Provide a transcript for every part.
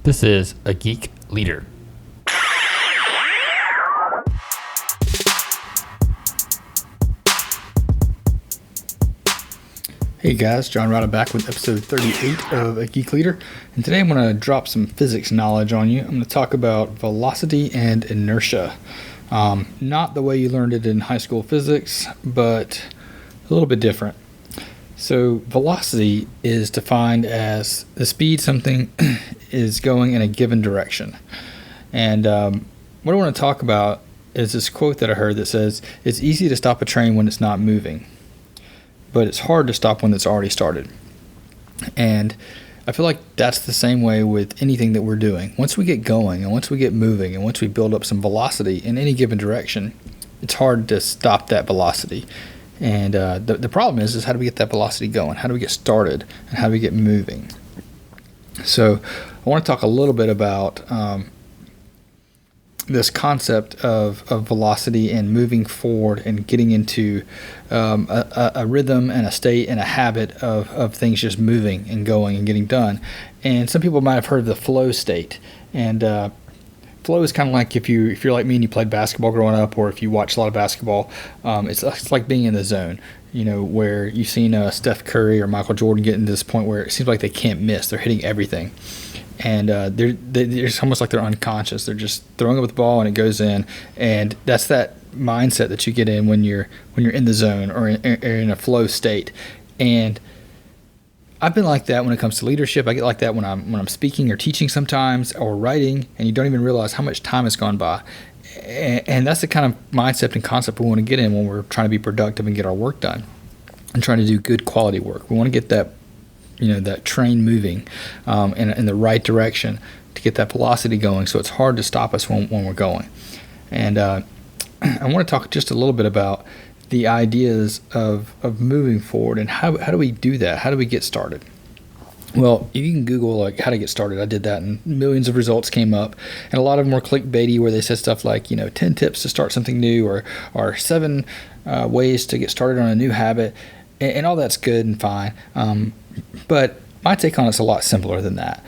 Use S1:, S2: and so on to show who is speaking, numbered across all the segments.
S1: This is A Geek Leader.
S2: Hey guys, John Ryder back with episode 38 of A Geek Leader, and today I'm going to drop some physics knowledge on you. I'm going to talk about velocity and inertia. Not the way you learned it in high school physics, but a little bit different. So velocity is defined as the speed something is going in a given direction. And what I want to talk about is this quote that I heard that says, "It's easy to stop a train when it's not moving, but it's hard to stop when it's already started." And I feel like that's the same way with anything that we're doing. Once we get going and once we get moving and once we build up some velocity in any given direction, it's hard to stop that velocity. And the problem is how do we get that velocity going? How do we get started? And how do we get moving? So I want to talk a little bit about this concept of velocity and moving forward and getting into a rhythm and a state and a habit of things just moving and going and getting done. And some people might have heard of the flow state. And flow is kind of like if you're like me and you played basketball growing up, or if you watch a lot of basketball, it's like being in the zone, where you've seen Steph Curry or Michael Jordan get into this point where it seems like they can't miss. They're hitting everything. And they're almost like they're unconscious. They're just throwing it with the ball and it goes in. And that's that mindset that you get in when you're in the zone or in a flow state. And I've been like that when it comes to leadership. I get like that when I'm speaking or teaching sometimes, or writing, and you don't even realize how much time has gone by. And that's the kind of mindset and concept we want to get in when we're trying to be productive and get our work done and trying to do good quality work. We want to get that that train moving in the right direction to get that velocity going, so it's hard to stop us when we're going. And I want to talk just a little bit about the ideas of moving forward and how do we do that? How do we get started? Well, you can Google how to get started. I did that, and millions of results came up, and a lot of them were clickbaity, where they said stuff like 10 tips to start something new, or 7 ways to get started on a new habit, and all that's good and fine. But my take on it's a lot simpler than that.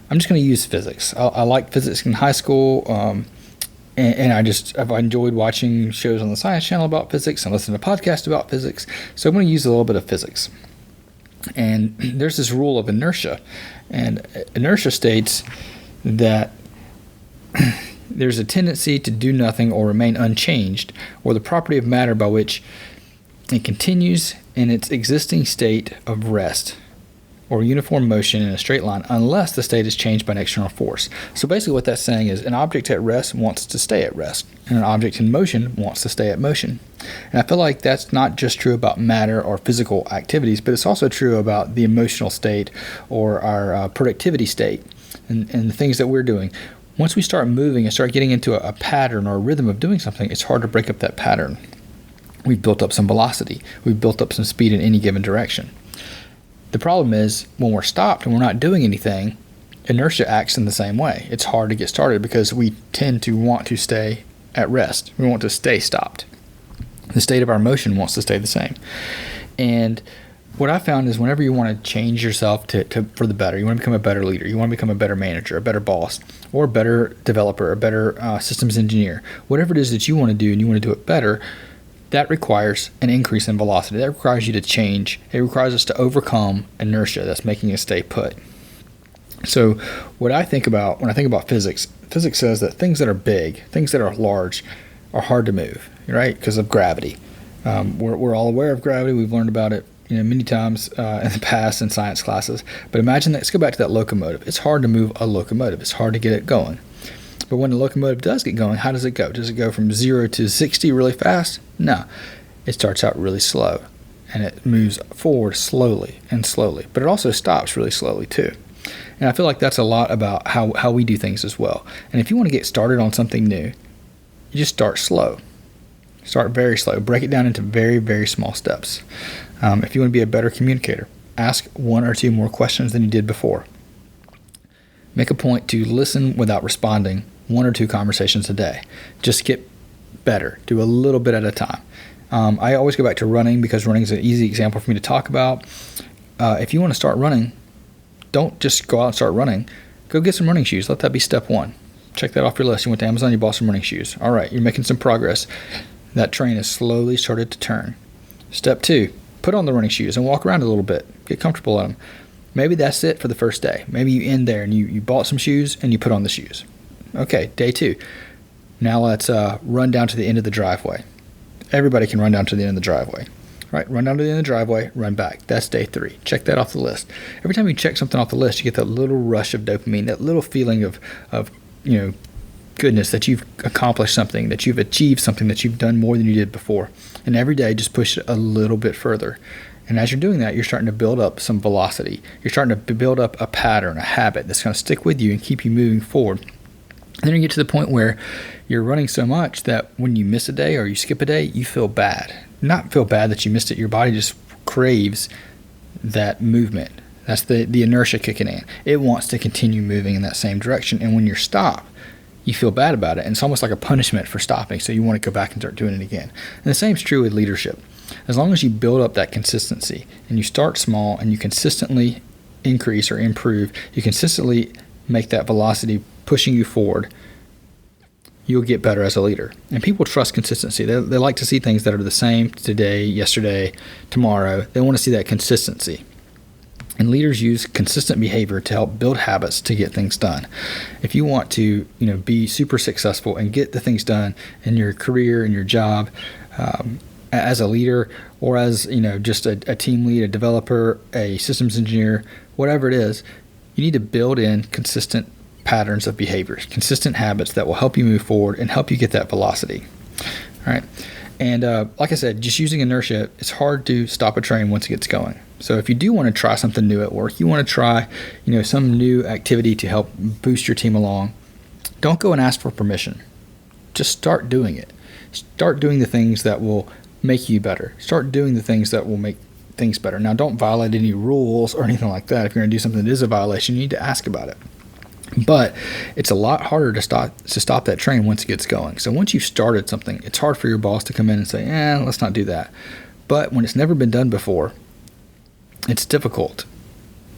S2: I'm just going to use physics. I like physics in high school, and I've enjoyed watching shows on the Science Channel about physics and listening to podcasts about physics. So I'm going to use a little bit of physics. And there's this rule of inertia, and inertia states that there's a tendency to do nothing or remain unchanged, or the property of matter by which it continues in its existing state of rest or uniform motion in a straight line unless the state is changed by an external force. So basically what that's saying is an object at rest wants to stay at rest, and an object in motion wants to stay at motion. And I feel like that's not just true about matter or physical activities, but it's also true about the emotional state or our productivity state and the things that we're doing. Once we start moving and start getting into a pattern or a rhythm of doing something, it's hard to break up that pattern. We've built up some velocity. We've built up some speed in any given direction. The problem is when we're stopped and we're not doing anything, inertia acts in the same way. It's hard to get started because we tend to want to stay at rest. We want to stay stopped. The state of our motion wants to stay the same. And what I found is whenever you want to change yourself for the better, you want to become a better leader, you want to become a better manager, a better boss, or a better developer, a better systems engineer, whatever it is that you want to do and you want to do it better, that requires an increase in velocity. That requires you to change. It requires us to overcome inertia that's making us stay put. So what I think about when I think about physics says that things that are big, things that are large, are hard to move, right? Because of gravity. We're all aware of gravity. We've learned about it many times in the past in science classes. But imagine that. Let's go back to that locomotive. It's hard to move a locomotive. It's hard to get it going. But when the locomotive does get going, how does it go? Does it go from 0 to 60 really fast? No. It starts out really slow, and it moves forward slowly and slowly. But it also stops really slowly too. And I feel like that's a lot about how we do things as well. And if you want to get started on something new, you just start slow. Start very slow. Break it down into very, very small steps. If you want to be a better communicator, ask 1 or 2 more questions than you did before. Make a point to listen without responding 1 or 2 conversations a day. Just get better. Do a little bit at a time. I always go back to running because running is an easy example for me to talk about. If you want to start running, don't just go out and start running. Go get some running shoes. Let that be step one. Check that off your list. You went to Amazon, you bought some running shoes. All right, you're making some progress. That train has slowly started to turn. Step two, put on the running shoes and walk around a little bit. Get comfortable in them. Maybe that's it for the first day. Maybe you end there and you bought some shoes and you put on the shoes. Okay, day two. Now let's run down to the end of the driveway. Everybody can run down to the end of the driveway. All right, run down to the end of the driveway, run back. That's day three. Check that off the list. Every time you check something off the list, you get that little rush of dopamine, that little feeling of goodness, that you've accomplished something, that you've achieved something, that you've done more than you did before. And every day, just push it a little bit further. And as you're doing that, you're starting to build up some velocity. You're starting to build up a pattern, a habit that's going to stick with you and keep you moving forward. And then you get to the point where you're running so much that when you miss a day or you skip a day, you feel bad. Not feel bad that you missed it. Your body just craves that movement. That's the inertia kicking in. It wants to continue moving in that same direction. And when you stop, you feel bad about it. And it's almost like a punishment for stopping. So you want to go back and start doing it again. And the same is true with leadership. As long as you build up that consistency and you start small and you consistently increase or improve, you consistently make that velocity pushing you forward, you'll get better as a leader. And people trust consistency. They like to see things that are the same today, yesterday, tomorrow. They want to see that consistency. And leaders use consistent behavior to help build habits to get things done. If you want to, be super successful and get the things done in your career, in your job, as a leader, or as just a team lead, a developer, a systems engineer, whatever it is, you need to build in consistent patterns of behaviors, consistent habits that will help you move forward and help you get that velocity. All right. And like I said, just using inertia, it's hard to stop a train once it gets going. So if you do want to try something new at work, you want to try, some new activity to help boost your team along, don't go and ask for permission. Just start doing it. Start doing the things that will make you better. Start doing the things that will make things better. Now, don't violate any rules or anything like that. If you're going to do something that is a violation, you need to ask about it. But it's a lot harder to stop that train once it gets going. So once you've started something, it's hard for your boss to come in and say, let's not do that. But when it's never been done before, it's difficult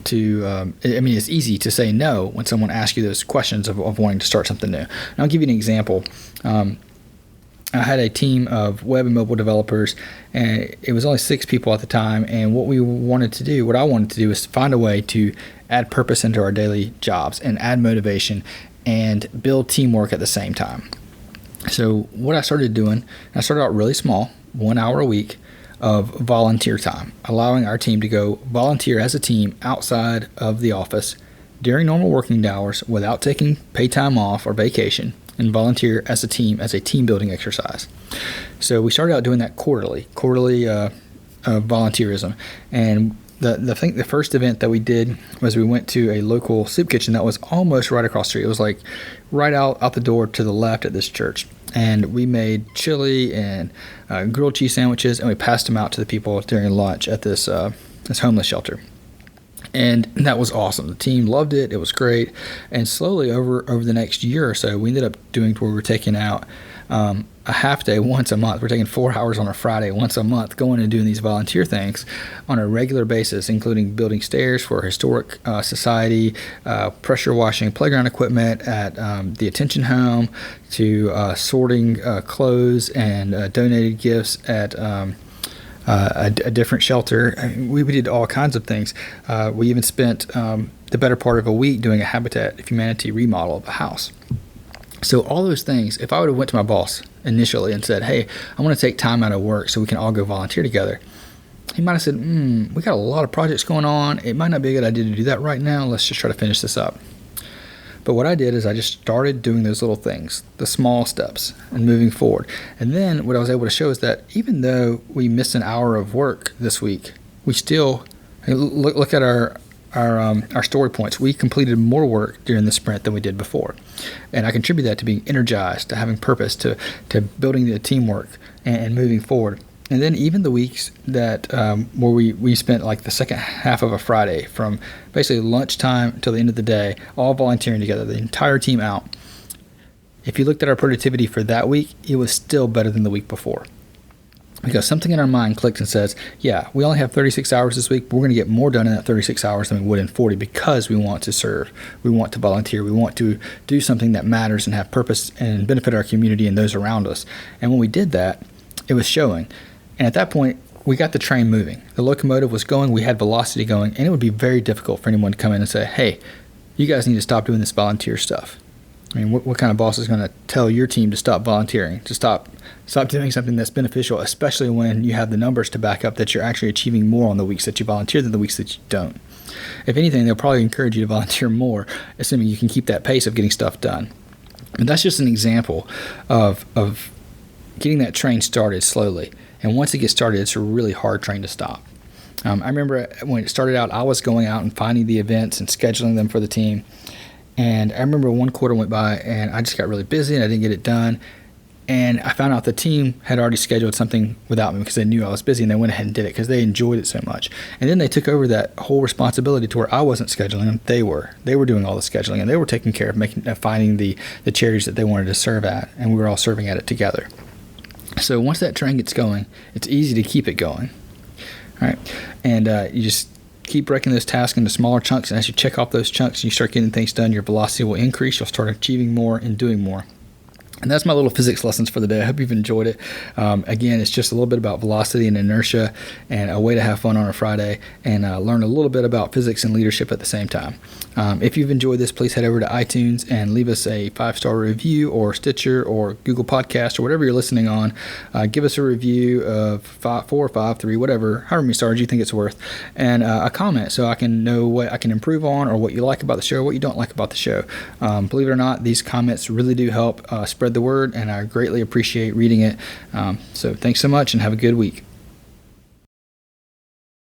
S2: to, it's easy to say no when someone asks you those questions of wanting to start something new. And I'll give you an example. I had a team of web and mobile developers, and it was only 6 people at the time. And what I wanted to do is find a way to add purpose into our daily jobs and add motivation and build teamwork at the same time. So what I started doing, I started out really small, 1 hour a week of volunteer time, allowing our team to go volunteer as a team outside of the office during normal working hours without taking paid time off or vacation, and volunteer as a team building exercise. So we started out doing that quarterly volunteerism. And the first event that we did was we went to a local soup kitchen that was almost right across the street. It was like right out the door to the left at this church. And we made chili and grilled cheese sandwiches, and we passed them out to the people during lunch at this homeless shelter. And that was awesome. The team loved it. It was great. And slowly over the next year or so, we ended up doing where we were taking out a half day once a month. We're taking 4 hours on a Friday once a month, going and doing these volunteer things on a regular basis, including building stairs for a historic society, pressure washing playground equipment at the Attention Home, to sorting clothes and donated gifts at a different shelter. We did all kinds of things. We even spent the better part of a week doing a Habitat for Humanity remodel of a house. So all those things, if I would have went to my boss initially and said, hey, I want to take time out of work so we can all go volunteer together, he might have said, we got a lot of projects going on. It might not be a good idea to do that right now. Let's just try to finish this up. But what I did is I just started doing those little things, the small steps, and moving forward. And then what I was able to show is that even though we missed an hour of work this week, we still look at our story points. We completed more work during the sprint than we did before. And I contribute that to being energized, to having purpose, to building the teamwork and moving forward. And then even the weeks that where we spent like the second half of a Friday from basically lunchtime till the end of the day, all volunteering together, the entire team out. If you looked at our productivity for that week, it was still better than the week before. Because something in our mind clicks and says, yeah, we only have 36 hours this week, but we're going to get more done in that 36 hours than we would in 40 because we want to serve, we want to volunteer, we want to do something that matters and have purpose and benefit our community and those around us. And when we did that, it was showing. And at that point, we got the train moving. The locomotive was going, we had velocity going, and it would be very difficult for anyone to come in and say, hey, you guys need to stop doing this volunteer stuff. I mean, what kind of boss is going to tell your team to stop volunteering, to stop doing something that's beneficial, especially when you have the numbers to back up that you're actually achieving more on the weeks that you volunteer than the weeks that you don't? If anything, they'll probably encourage you to volunteer more, assuming you can keep that pace of getting stuff done. But that's just an example of getting that train started slowly. And once it gets started, it's a really hard train to stop. I remember when it started out, I was going out and finding the events and scheduling them for the team. And I remember one quarter went by and I just got really busy and I didn't get it done. And I found out the team had already scheduled something without me because they knew I was busy, and they went ahead and did it because they enjoyed it so much. And then they took over that whole responsibility to where I wasn't scheduling them. They were doing all the scheduling, and they were taking care of finding the charities that they wanted to serve at, and we were all serving at it together. So once that train gets going, it's easy to keep it going. All right. And you just keep breaking those tasks into smaller chunks, and as you check off those chunks and you start getting things done, your velocity will increase. You'll start achieving more and doing more. And that's my little physics lessons for the day. I hope you've enjoyed it. Again, it's just a little bit about velocity and inertia and a way to have fun on a Friday and learn a little bit about physics and leadership at the same time. If you've enjoyed this, please head over to iTunes and leave us a 5-star review, or Stitcher or Google Podcast or whatever you're listening on. Give us a review of 4 or 5, 3, whatever, however many stars you think it's worth, and a comment so I can know what I can improve on or what you like about the show, what you don't like about the show. Believe it or not, these comments really do help spread the word, and I greatly appreciate reading it. So thanks so much and have a good week.